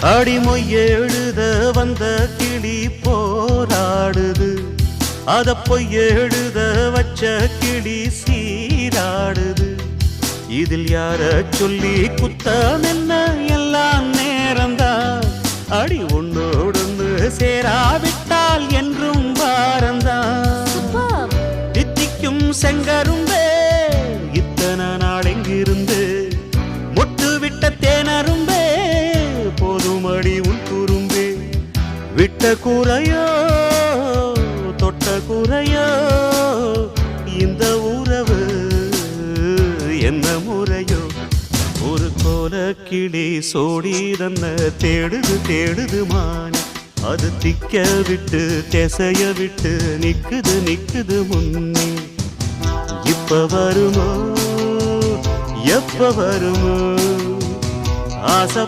அடிமொய் எழுத வந்த கிளி போராடுது, அத பொய் எழுத வச்ச கிளி சீராடுது. இதில் யார சொல்லி குத்தம் என்ன, எல்லாம் நேரம்தான். அடி உன்னோடு சேராவிட்டால் என்றும் வாரந்தான். தித்திக்கும் செங்கரும்பே இத்தனை நாள் எங்கிருந்து, மொட்டு விட்ட தேனரும்பே போதுமடி உன் குறும்பே. விட்ட கூரையோ தொட்ட கூரையோ இந்த உறவு என்ன முறையோ. ஒரு கோல கிளி சோடி தன்ன தேடுது தேடுது மான், அது திக்க விட்டு திசைய விட்டு நிக்குது நிக்குது முன்னே. இப்ப வருமோ எப்ப வருமோ ஆசை